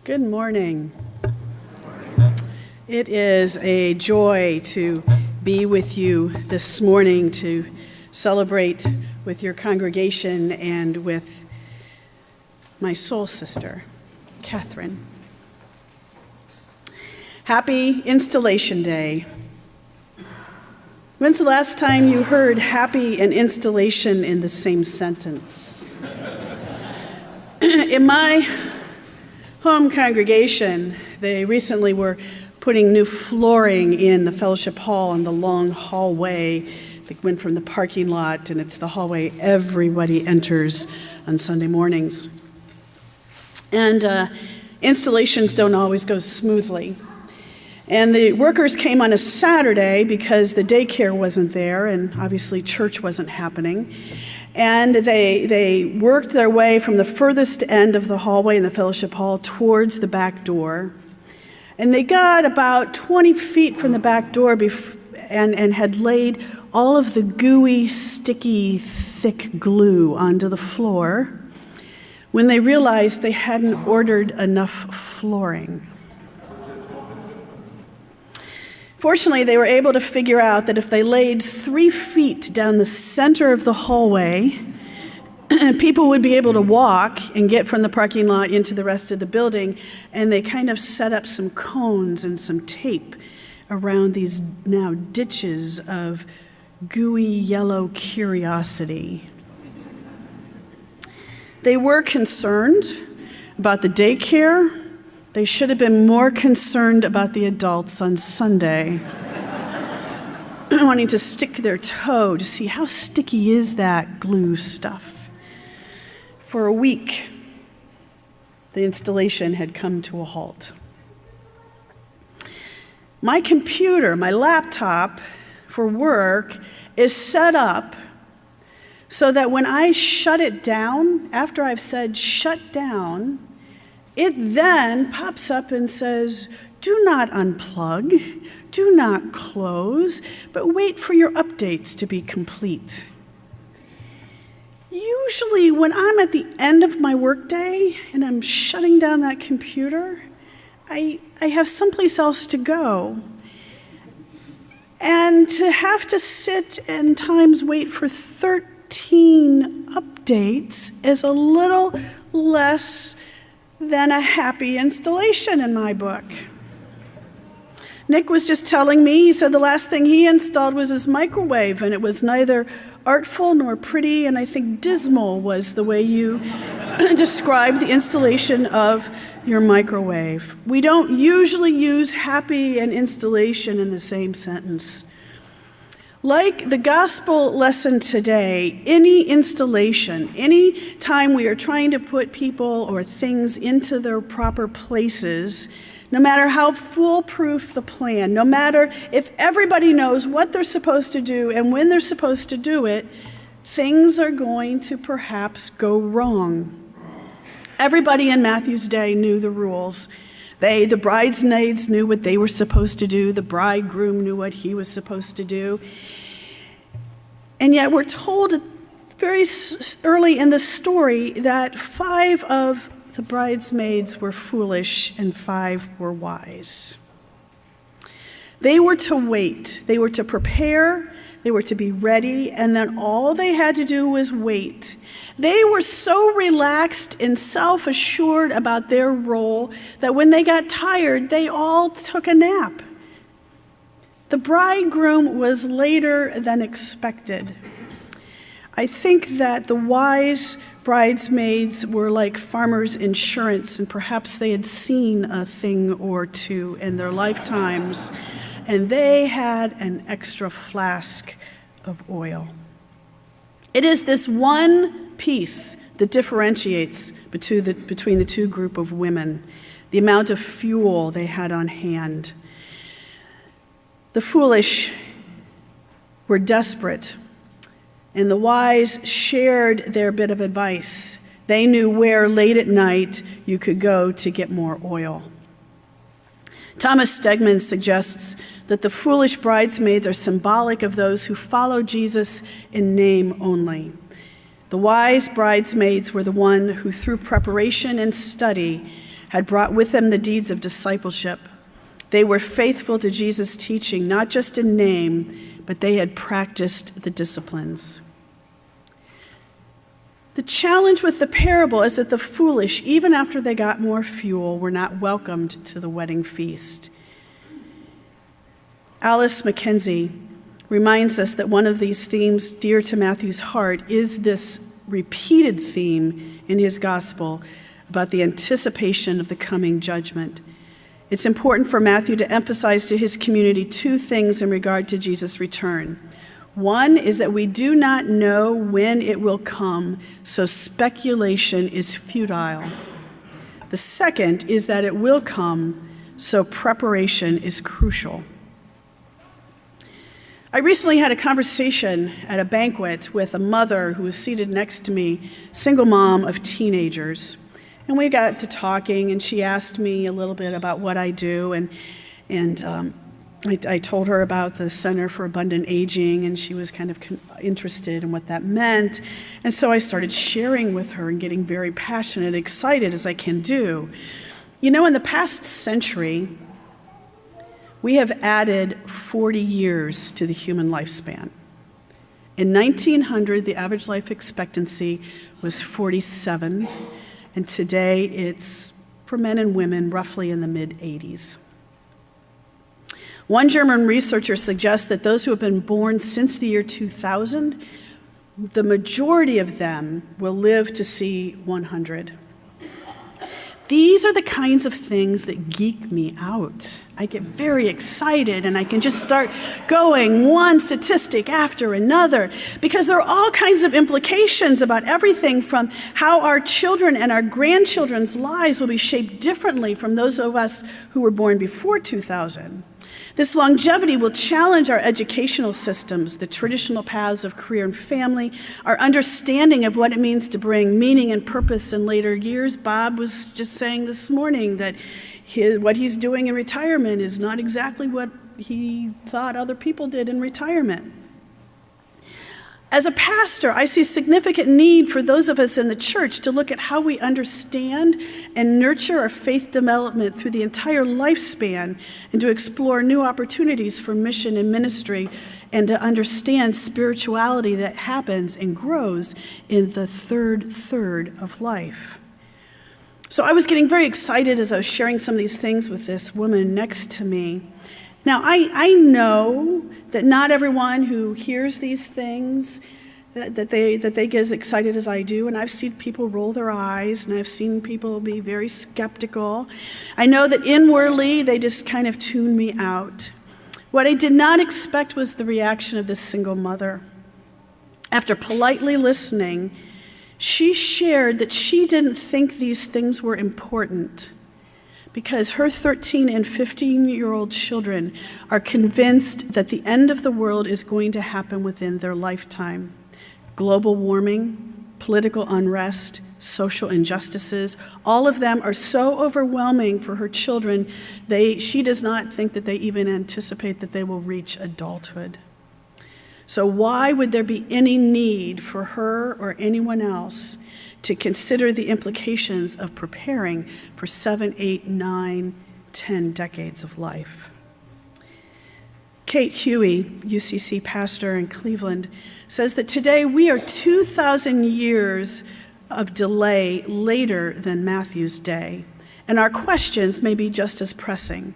Good morning. It is a joy to be with you this morning to celebrate with your congregation and with my soul sister, Catherine. Happy Installation Day. When's the last time you heard happy and installation in the same sentence? In my home congregation, they recently were putting new flooring in the fellowship hall and the long hallway that went from the parking lot, and it's the hallway everybody enters on Sunday mornings. And installations don't always go smoothly. And the workers came on a Saturday because the daycare wasn't there, and obviously church wasn't happening. And they worked their way from the furthest end of the hallway in the fellowship hall towards the back door. And they got about 20 feet from the back door and had laid all of the gooey, sticky, thick glue onto the floor when they realized they hadn't ordered enough flooring. Fortunately, they were able to figure out that if they laid 3 feet down the center of the hallway, people would be able to walk and get from the parking lot into the rest of the building, and they kind of set up some cones and some tape around these now ditches of gooey yellow curiosity. They were concerned about the daycare. They should have been more concerned about the adults on Sunday, wanting to stick their toe to see how sticky is that glue stuff. For a week, the installation had come to a halt. My computer, my laptop for work, is set up so that when I shut it down, after I've said shut down, it then pops up and says, do not unplug, do not close, but wait for your updates to be complete. Usually when I'm at the end of my workday and I'm shutting down that computer, I have someplace else to go. And to have to sit and times wait for 13 updates is a little less than a happy installation in my book. Nick was just telling me, he said the last thing he installed was his microwave, and it was neither artful nor pretty, and I think dismal was the way you described the installation of your microwave. We don't usually use happy and installation in the same sentence. Like the gospel lesson today, any installation, any time we are trying to put people or things into their proper places, no matter how foolproof the plan, no matter if everybody knows what they're supposed to do and when they're supposed to do it, things are going to perhaps go wrong. Everybody in Matthew's day knew the rules. The bridesmaids knew what they were supposed to do. The bridegroom knew what he was supposed to do. And yet we're told very early in the story that 5 of the bridesmaids were foolish and 5 were wise. They were to wait. They were to prepare. They were to be ready. And then all they had to do was wait. They were so relaxed and self-assured about their role that when they got tired, they all took a nap. The bridegroom was later than expected. I think that the wise bridesmaids were like farmers' insurance, and perhaps they had seen a thing or two in their lifetimes, and they had an extra flask of oil. It is this one piece that differentiates between the two group of women, the amount of fuel they had on hand. The foolish were desperate, and the wise shared their bit of advice. They knew where late at night you could go to get more oil. Thomas Stegman suggests that the foolish bridesmaids are symbolic of those who follow Jesus in name only. The wise bridesmaids were the one who, through preparation and study, had brought with them the deeds of discipleship. They were faithful to Jesus' teaching, not just in name, but they had practiced the disciplines. The challenge with the parable is that the foolish, even after they got more fuel, were not welcomed to the wedding feast. Alice Mackenzie reminds us that one of these themes dear to Matthew's heart is this repeated theme in his gospel about the anticipation of the coming judgment. It's important for Matthew to emphasize to his community two things in regard to Jesus' return. One is that we do not know when it will come, so speculation is futile. The second is that it will come, so preparation is crucial. I recently had a conversation at a banquet with a mother who was seated next to me, single mom of teenagers. And we got to talking, and she asked me a little bit about what I do, and I told her about the Center for Abundant Aging, and she was kind of interested in what that meant. And so I started sharing with her and getting very passionate and excited, as I can do. You know, in the past century, we have added 40 years to the human lifespan. In 1900, the average life expectancy was 47, and today it's, for men and women, roughly in the mid-80s. One German researcher suggests that those who have been born since the year 2000, the majority of them will live to see 100. These are the kinds of things that geek me out. I get very excited, and I can just start going one statistic after another, because there are all kinds of implications about everything from how our children and our grandchildren's lives will be shaped differently from those of us who were born before 2000. This longevity will challenge our educational systems, the traditional paths of career and family, our understanding of what it means to bring meaning and purpose in later years. Bob was just saying this morning that what he's doing in retirement is not exactly what he thought other people did in retirement. As a pastor, I see significant need for those of us in the church to look at how we understand and nurture our faith development through the entire lifespan, and to explore new opportunities for mission and ministry, and to understand spirituality that happens and grows in the third of life. So I was getting very excited as I was sharing some of these things with this woman next to me. Now, I know that not everyone who hears these things, that they get as excited as I do, and I've seen people roll their eyes, and I've seen people be very skeptical. I know that inwardly they just kind of tune me out. What I did not expect was the reaction of this single mother. After politely listening, she shared that she didn't think these things were important, because her 13 and 15-year-old children are convinced that the end of the world is going to happen within their lifetime. Global warming, political unrest, social injustices, all of them are so overwhelming for her children, she does not think that they even anticipate that they will reach adulthood. So why would there be any need for her or anyone else to consider the implications of preparing for 7, 8, 9, 10 decades of life? Kate Huey, UCC pastor in Cleveland, says that today we are 2,000 years of delay later than Matthew's day, and our questions may be just as pressing.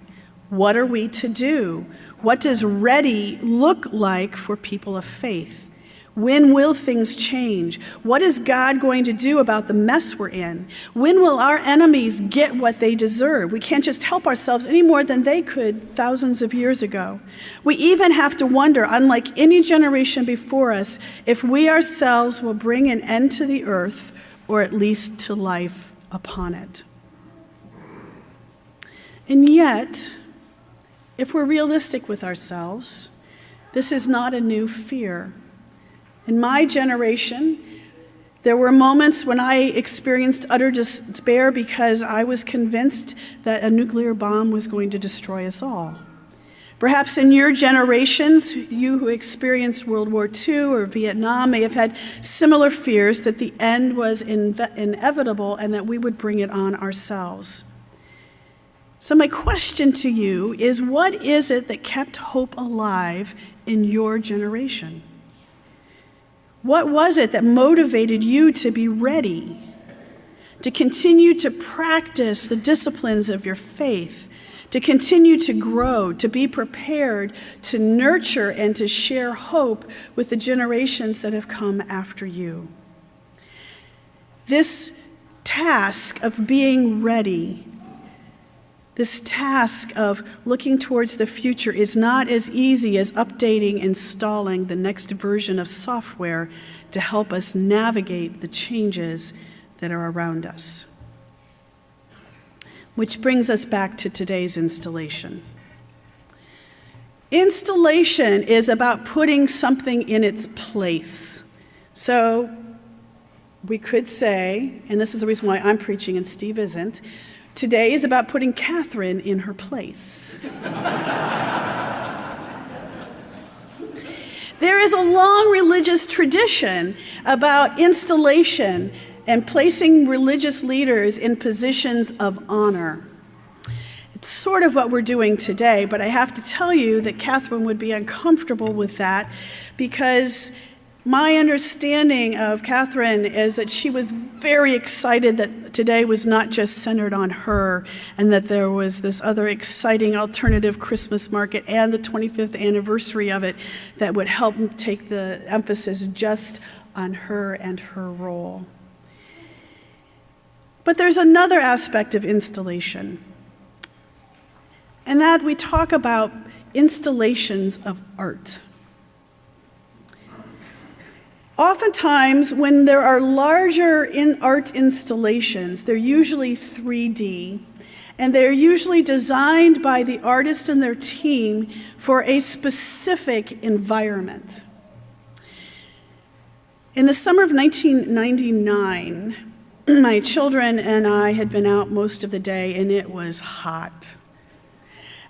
What are we to do? What does ready look like for people of faith? When will things change? What is God going to do about the mess we're in? When will our enemies get what they deserve? We can't just help ourselves any more than they could thousands of years ago. We even have to wonder, unlike any generation before us, if we ourselves will bring an end to the earth, or at least to life upon it. And yet, if we're realistic with ourselves, this is not a new fear. In my generation, there were moments when I experienced utter despair because I was convinced that a nuclear bomb was going to destroy us all. Perhaps in your generations, you who experienced World War II or Vietnam may have had similar fears that the end was inevitable and that we would bring it on ourselves. So my question to you is, what is it that kept hope alive in your generation? What was it that motivated you to be ready, to continue to practice the disciplines of your faith, to continue to grow, to be prepared to nurture and to share hope with the generations that have come after you? This task of being ready, this task of looking towards the future is not as easy as updating, installing the next version of software to help us navigate the changes that are around us. Which brings us back to today's installation. Installation is about putting something in its place. So we could say, and this is the reason why I'm preaching and Steve isn't, today is about putting Catherine in her place. There is a long religious tradition about installation and placing religious leaders in positions of honor. It's sort of what we're doing today, but I have to tell you that Catherine would be uncomfortable with that, because my understanding of Catherine is that she was very excited that today was not just centered on her, and that there was this other exciting alternative Christmas market and the 25th anniversary of it that would help take the emphasis just on her and her role. But there's another aspect of installation, and that we talk about installations of art. Oftentimes, when there are larger art installations, they're usually 3D, and they're usually designed by the artist and their team for a specific environment. In the summer of 1999, my children and I had been out most of the day, and it was hot.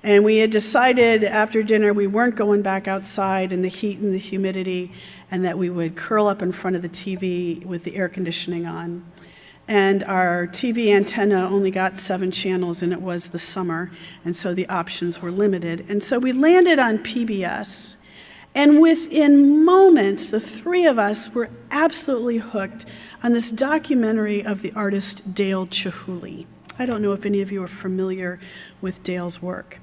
And we had decided after dinner we weren't going back outside in the heat and the humidity, and that we would curl up in front of the TV with the air conditioning on. And our TV antenna only got 7 channels, and it was the summer, and so the options were limited. And so we landed on PBS, and within moments, the 3 of us were absolutely hooked on this documentary of the artist Dale Chihuly. I don't know if any of you are familiar with Dale's work.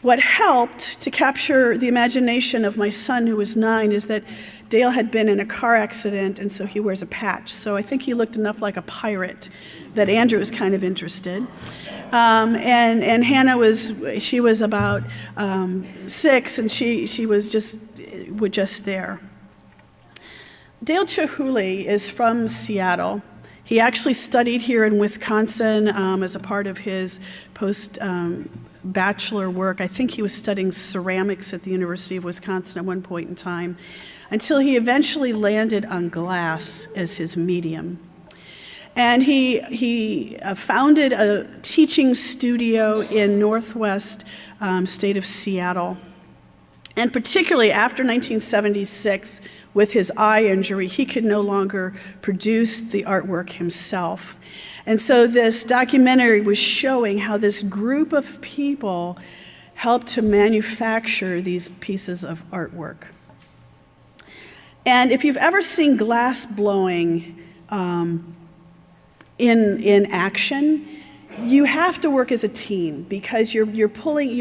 What helped to capture the imagination of my son, who was 9, is that Dale had been in a car accident, and so he wears a patch. So I think he looked enough like a pirate that Andrew was kind of interested. And Hannah was about 6, and she was just there. Dale Chihuly is from Seattle. He actually studied here in Wisconsin as a part of his post-bachelor work. I think he was studying ceramics at the University of Wisconsin at one point in time, until he eventually landed on glass as his medium. And he founded a teaching studio in northwest state of Seattle. And particularly after 1976, with his eye injury, he could no longer produce the artwork himself. And so this documentary was showing how this group of people helped to manufacture these pieces of artwork. And if you've ever seen glass blowing in action, you have to work as a team, because you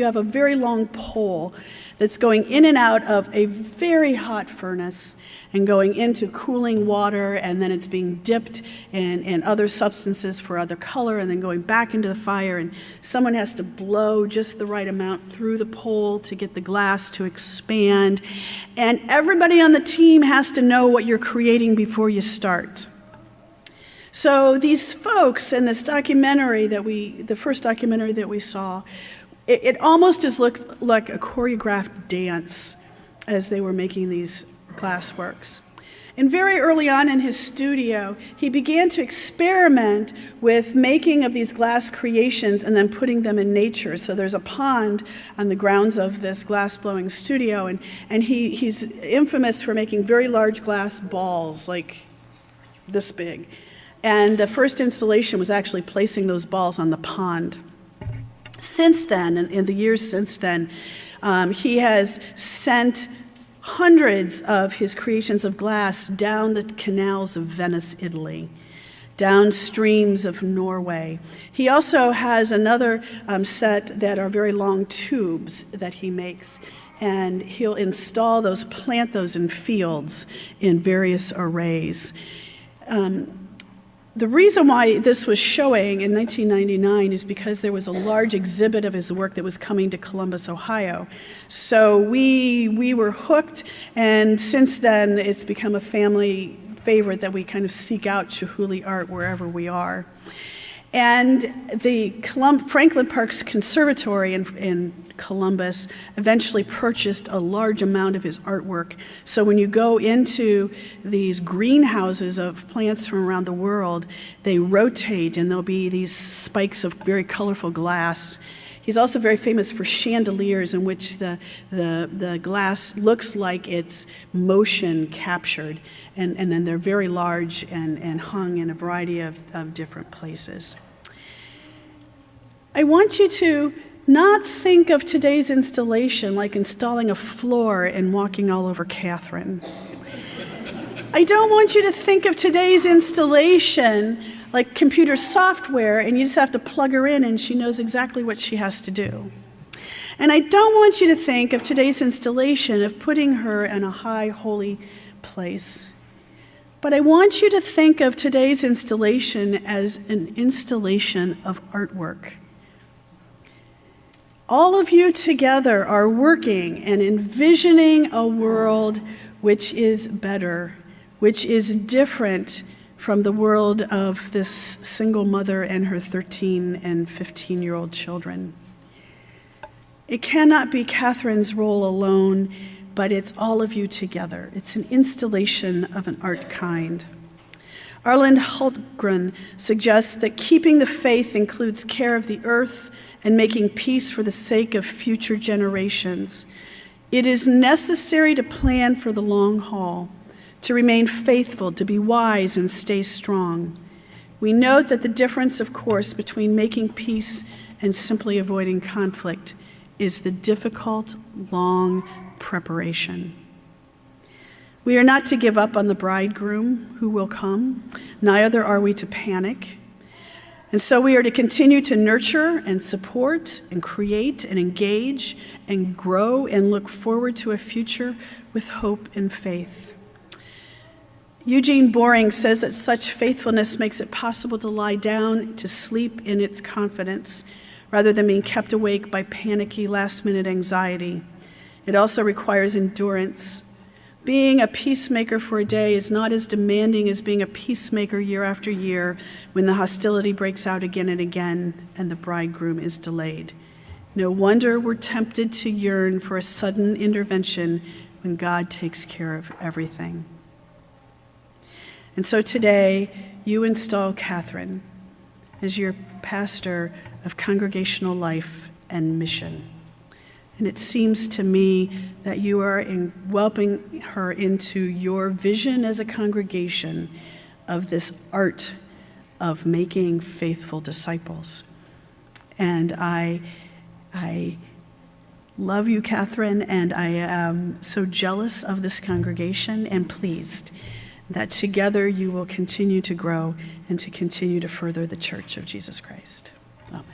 have a very long pole that's going in and out of a very hot furnace and going into cooling water, and then it's being dipped in other substances for other color, and then going back into the fire, and someone has to blow just the right amount through the pole to get the glass to expand. And everybody on the team has to know what you're creating before you start. So these folks in this documentary the first documentary that we saw, it almost looked like a choreographed dance as they were making these glass works. And very early on in his studio, he began to experiment with making of these glass creations and then putting them in nature. So there's a pond on the grounds of this glass-blowing studio, and he's infamous for making very large glass balls, like this big. And the first installation was actually placing those balls on the pond. Since then, in the years since then, he has sent hundreds of his creations of glass down the canals of Venice, Italy, down streams of Norway. He also has another set that are very long tubes that he makes, and he'll install those, plant those in fields in various arrays. The reason why this was showing in 1999 is because there was a large exhibit of his work that was coming to Columbus, Ohio. So we were hooked, and since then it's become a family favorite that we kind of seek out Chihuly art wherever we are. And the Franklin Parks Conservatory in Columbus eventually purchased a large amount of his artwork. So when you go into these greenhouses of plants from around the world, they rotate and there'll be these spikes of very colorful glass. He's also very famous for chandeliers in which the glass looks like it's motion captured, and then they're very large and hung in a variety of different places. I want you to not think of today's installation like installing a floor and walking all over Catherine. I don't want you to think of today's installation like computer software and you just have to plug her in and she knows exactly what she has to do. And I don't want you to think of today's installation of putting her in a high, holy place. But I want you to think of today's installation as an installation of artwork. All of you together are working and envisioning a world which is better, which is different from the world of this single mother and her 13 and 15-year-old children. It cannot be Catherine's role alone, but it's all of you together. It's an installation of an art kind. Arland Hultgren suggests that keeping the faith includes care of the earth and making peace for the sake of future generations. It is necessary to plan for the long haul, to remain faithful, to be wise and stay strong. We note that the difference, of course, between making peace and simply avoiding conflict is the difficult, long preparation. We are not to give up on the bridegroom who will come, neither are we to panic. And so we are to continue to nurture and support and create and engage and grow and look forward to a future with hope and faith. Eugene Boring says that such faithfulness makes it possible to lie down to sleep in its confidence rather than being kept awake by panicky last-minute anxiety. It also requires endurance. Being a peacemaker for a day is not as demanding as being a peacemaker year after year when the hostility breaks out again and again and the bridegroom is delayed. No wonder we're tempted to yearn for a sudden intervention when God takes care of everything. And so today, you install Catherine as your pastor of congregational life and mission. And it seems to me that you are welcoming her into your vision as a congregation of this art of making faithful disciples. And I love you, Catherine, and I am so jealous of this congregation and pleased that together you will continue to grow and to continue to further the Church of Jesus Christ. Amen.